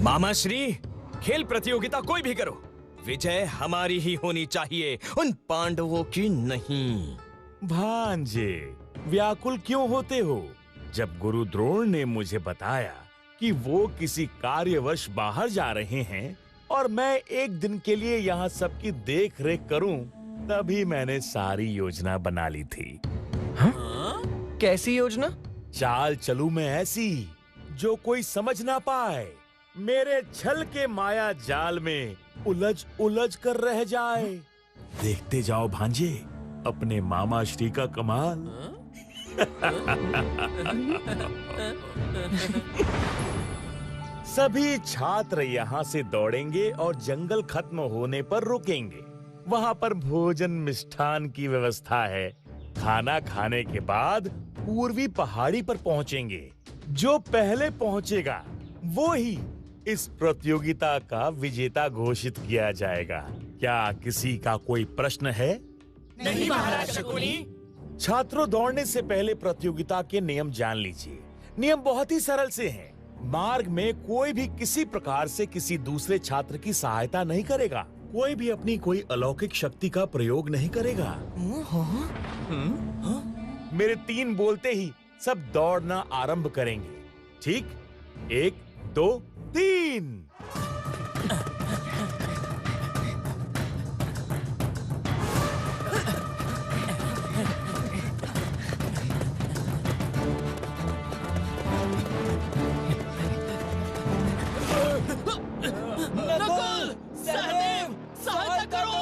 मामा श्री, खेल प्रतियोगिता कोई भी करो, विजय हमारी ही होनी चाहिए, उन पांडवों की नहीं। भांजे, व्याकुल क्यों होते हो? जब गुरु द्रोण ने मुझे बताया कि वो किसी कार्यवश बाहर जा रहे हैं और मैं एक दिन के लिए यहाँ सबकी देख रेख करूं, तभी मैंने सारी योजना बना ली थी। कैसी योजना? चाल चलूं मैं ऐसी जो कोई समझ ना पाए, मेरे छल के माया जाल में उलझ उलझ कर रह जाए। देखते जाओ भांजे, अपने मामा श्री का कमाल। सभी छात्र यहाँ से दौड़ेंगे और जंगल खत्म होने पर रुकेंगे। वहाँ पर भोजन मिष्ठान की व्यवस्था है। खाना खाने के बाद पूर्वी पहाड़ी पर पहुँचेंगे। जो पहले पहुँचेगा वो ही इस प्रतियोगिता का विजेता घोषित किया जाएगा। क्या किसी का कोई प्रश्न है? नहीं महाराज शकुनी। छात्रों, दौड़ने से पहले प्रतियोगिता के नियम जान लीजिए। नियम बहुत ही सरल से हैं। मार्ग में कोई भी किसी प्रकार से किसी दूसरे छात्र की सहायता नहीं करेगा। कोई भी अपनी कोई अलौकिक शक्ति का प्रयोग नहीं करेगा। मेरे 3 बोलते ही सब दौड़ना आरंभ करेंगे। ठीक? 1, 2, 3। नकुल, सहदेव, सहायता करो।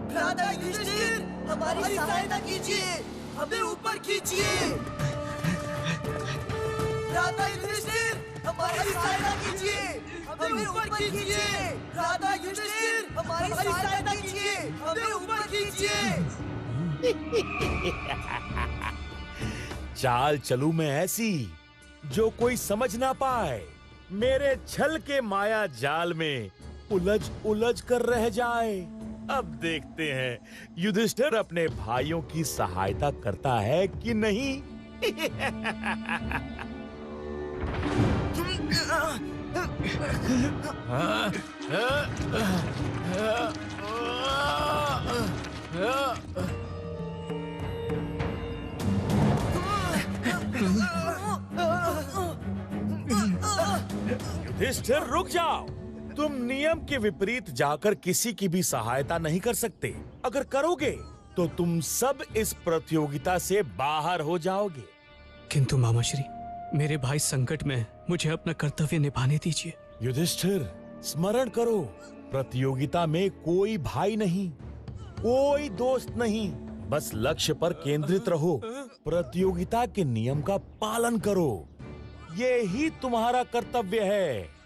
भ्राता युधिष्ठिर, हमारी सहायता कीजिए, हमें ऊपर खींचिए। भ्राता युधिष्ठिर, हमारी सहायता कीजिए, हमें ऊपर खींचिए। भ्राता युधिष्ठिर, हमारी सहायता कीजिए, हमें ऊपर खींचिए। चाल चलूं मैं ऐसी जो कोई समझ ना पाए, मेरे छल के माया जाल में उलझ उलझ कर रह जाए। अब देखते हैं युधिष्ठिर अपने भाइयों की सहायता करता है कि नहीं। युधिष्ठिर, रुक जाओ। तुम नियम के विपरीत जाकर किसी की भी सहायता नहीं कर सकते। अगर करोगे तो तुम सब इस प्रतियोगिता से बाहर हो जाओगे। किंतु मामाश्री, मेरे भाई संकट में, मुझे अपना कर्तव्य निभाने दीजिए। युधिष्ठिर, स्मरण करो, प्रतियोगिता में कोई भाई नहीं, कोई दोस्त नहीं। बस लक्ष्य पर केंद्रित रहो। प्रतियोगिता के नियम का पालन करो। ये ही तुम्हारा कर्तव्य है।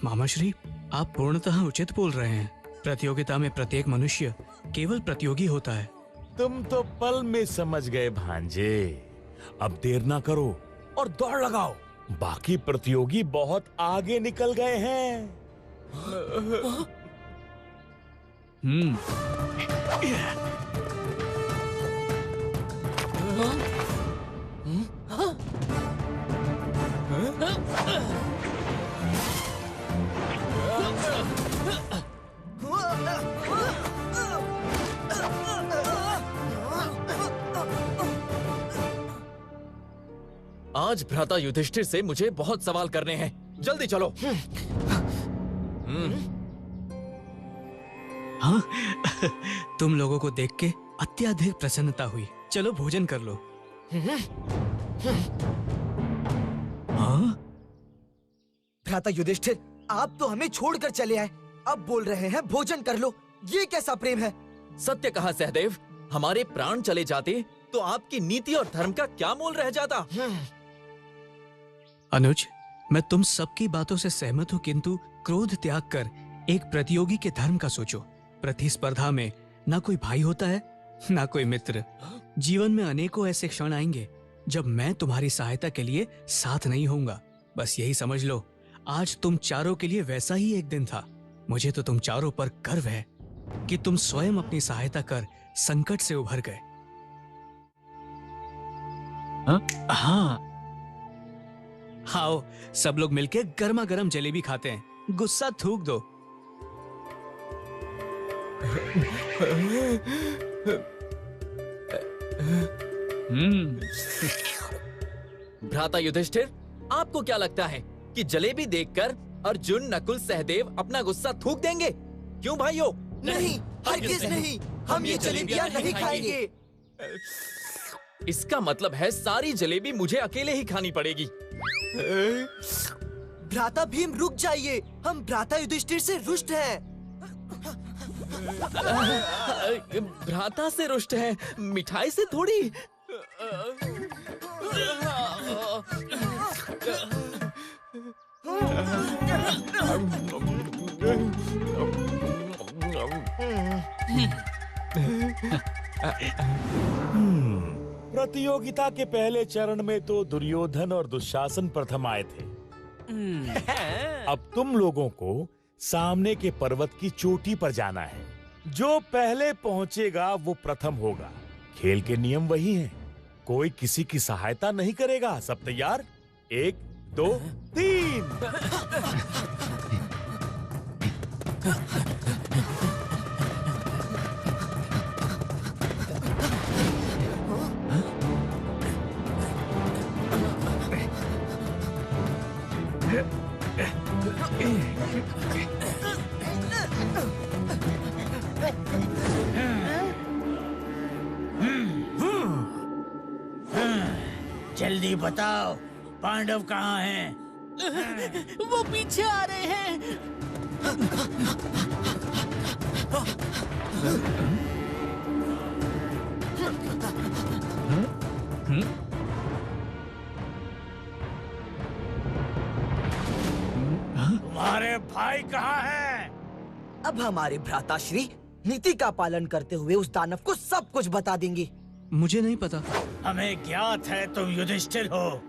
मामाश्री, आप पूर्णतः उचित बोल रहे हैं। प्रतियोगिता में प्रत्येक मनुष्य केवल प्रतियोगी होता है। तुम तो पल में समझ गए भांजे। अब देर ना करो और दौड़ लगाओ। बाकी प्रतियोगी बहुत आगे निकल गए हैं। आज भ्राता युधिष्ठिर से मुझे बहुत सवाल करने हैं। जल्दी चलो। हाँ, तुम लोगों को देख के अत्यधिक प्रसन्नता हुई। चलो भोजन कर लो। हाँ? भ्राता युधिष्ठिर, आप तो हमें छोड़कर चले आए, अब बोल रहे हैं भोजन कर लो। ये कैसा प्रेम है? सत्य कहा सहदेव, हमारे प्राण चले जाते तो आपकी नीति और धर्म का क्या मोल रह जाता। अनुज, मैं तुम सबकी बातों से सहमत हूँ, किंतु क्रोध त्याग कर एक प्रतियोगी के धर्म का सोचो। प्रतिस्पर्धा में ना कोई भाई होता है, ना कोई मित्र। जीवन में अनेकों ऐसे क्षण आएंगे जब मैं तुम्हारी सहायता के लिए साथ नहीं होऊंगा। बस यही समझ लो, आज तुम चारों के लिए वैसा ही एक दिन था। मुझे तो तुम चारों पर गर्व है कि तुम स्वयं अपनी सहायता कर संकट से उभर गए। हाँ, आओ सब लोग मिलके गर्मा गर्म जलेबी खाते हैं। गुस्सा थूक दो। भ्राता युधिष्ठिर, आपको क्या लगता है कि जलेबी देखकर अर्जुन, नकुल, सहदेव अपना गुस्सा थूक देंगे? क्यों भाइयों? नहीं, हरगिज नहीं, हम ये जलेबियां नहीं खाएंगे। इसका मतलब है सारी जलेबी मुझे अकेले ही खानी पड़ेगी। भ्राता भीम रुक जाइए, हम भ्राता युधिष्ठिर से रुष्ट हैं। भ्राता से रुष्ट है, मिठाई से थोड़ी। प्रतियोगिता के पहले चरण में तो दुर्योधन और दुशासन प्रथम आए थे। अब तुम लोगों को सामने के पर्वत की चोटी पर जाना है। जो पहले पहुंचेगा वो प्रथम होगा। खेल के नियम वही हैं। कोई किसी की सहायता नहीं करेगा। सब तैयार? 1, 2, 3। जल्दी बताओ, पांडव कहाँ हैं? वो पीछे आ रहे हैं। तुम्हारे भाई कहाँ हैं? अब हमारे भ्राताश्री नीति का पालन करते हुए उस दानव को सब कुछ बता देंगे। मुझे नहीं पता। हमें ज्ञात है तुम युधिष्ठिर हो।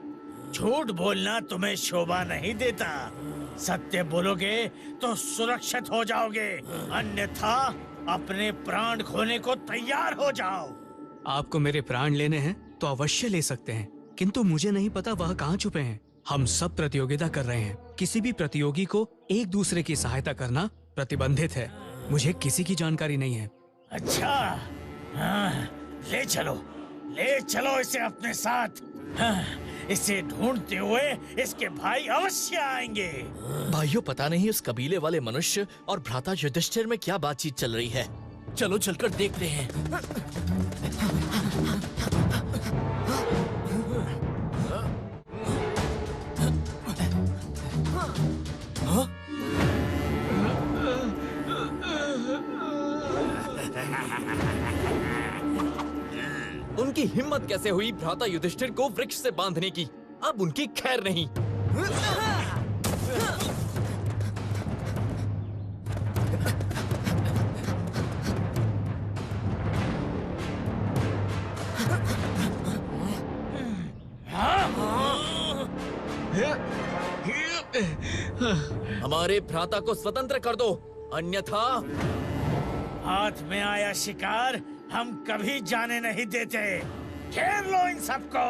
झूठ बोलना तुम्हें शोभा नहीं देता। सत्य बोलोगे तो सुरक्षित हो जाओगे, अन्यथा अपने प्राण खोने को तैयार हो जाओ। आपको मेरे प्राण लेने हैं तो अवश्य ले सकते हैं, किंतु मुझे नहीं पता वह कहाँ छुपे हैं। हम सब प्रतियोगिता कर रहे हैं। किसी भी प्रतियोगी को एक दूसरे की सहायता करना प्रतिबंधित है। मुझे किसी की जानकारी नहीं है। अच्छा, हाँ, ले चलो इसे अपने साथ। हाँ, इसे ढूंढते हुए इसके भाई अवश्य आएंगे। भाइयों, पता नहीं उस कबीले वाले मनुष्य और भ्राता युधिष्ठिर में क्या बातचीत चल रही है। चलो चलकर देखते हैं। उनकी हिम्मत कैसे हुई भ्राता युधिष्ठिर को वृक्ष से बांधने की? अब उनकी खैर नहीं। हमारे भ्राता को स्वतंत्र कर दो, अन्यथा। हाथ में आया शिकार हम कभी जाने नहीं देते। घेर लो इन सबको।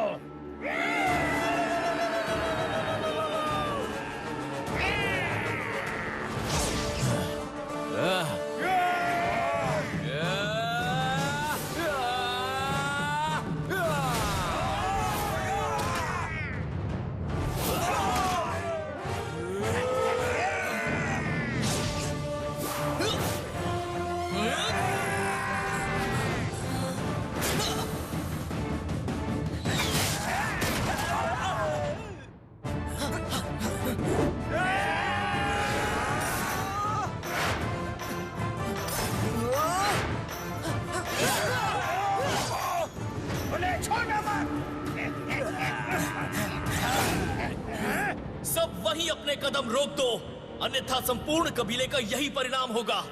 सब वहीं अपने कदम रोक दो, अन्यथा संपूर्ण कबीले का यही परिणाम होगा।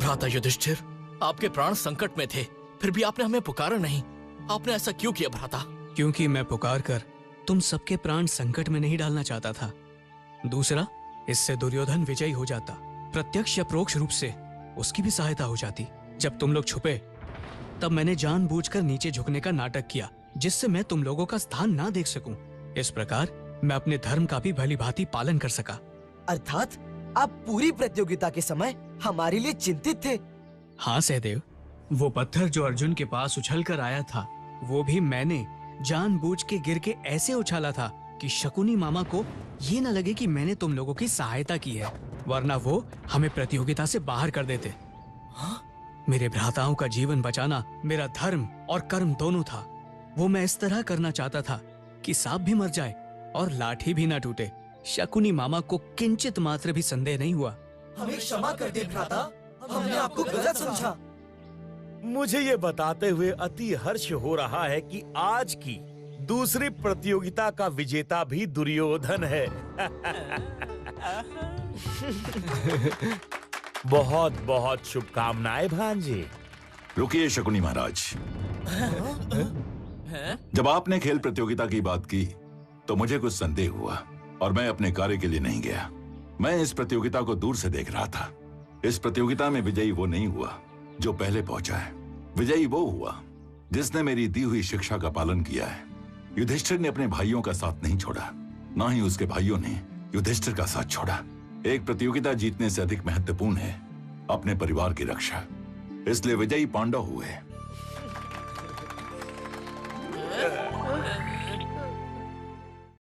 भ्राता युधिष्ठिर, आपके प्राण संकट में थे, फिर भी आपने हमें पुकारा नहीं। आपने ऐसा क्यों किया भ्राता? क्योंकि मैं पुकार कर तुम सबके प्राण संकट में नहीं डालना चाहता था। दूसरा, इससे दुर्योधन विजयी हो जाता, प्रत्यक्ष या परोक्ष रूप से उसकी भी सहायता हो जाती। जब तुम लोग छुपे तब मैंने जानबूझकर नीचे झुकने का नाटक किया, जिससे मैं तुम लोगों का स्थान ना देख सकूं। इस प्रकार मैं अपने धर्म का भी भलीभांति पालन कर सका। अर्थात आप पूरी प्रतियोगिता के समय हमारे लिए चिंतित थे। हाँ सहदेव, वो पत्थर जो अर्जुन के पास उछल कर आया था, वो भी मैंने जानबूझ के गिर के ऐसे उछाला था कि शकुनी मामा को ये न लगे कि मैंने तुम लोगों की सहायता की है, वरना वो हमें प्रतियोगिता से बाहर कर देते। हाँ? मेरे भ्राताओं का जीवन बचाना मेरा धर्म और कर्म दोनों था। वो मैं इस तरह करना चाहता था कि सांप भी मर जाए और लाठी भी ना टूटे। शकुनी मामा को किंचित मात्र भी संदेह नहीं हुआ। हमें क्षमा कर दे भ्राता, हमने आपको गलत समझा। मुझे ये बताते हुए अति हर्ष हो रहा है कि आज की दूसरी प्रतियोगिता का विजेता भी दुर्योधन है। बहुत बहुत शुभकामनाएं भांजे। रुकिए शकुनी महाराज, जब आपने खेल प्रतियोगिता की बात की तो मुझे कुछ संदेह हुआ और मैं अपने कार्य के लिए नहीं गया। मैं इस प्रतियोगिता को दूर से देख रहा था। इस प्रतियोगिता में विजयी वो नहीं हुआ जो पहले पहुंचा है। विजयी वो हुआ जिसने मेरी दी हुई शिक्षा का पालन किया है। युधिष्ठिर ने अपने भाइयों का साथ नहीं छोड़ा, ना ही उसके भाइयों ने युधिष्ठिर का साथ छोड़ा। एक प्रतियोगिता जीतने से अधिक महत्वपूर्ण है अपने परिवार की रक्षा, इसलिए विजयी पांडव हुए।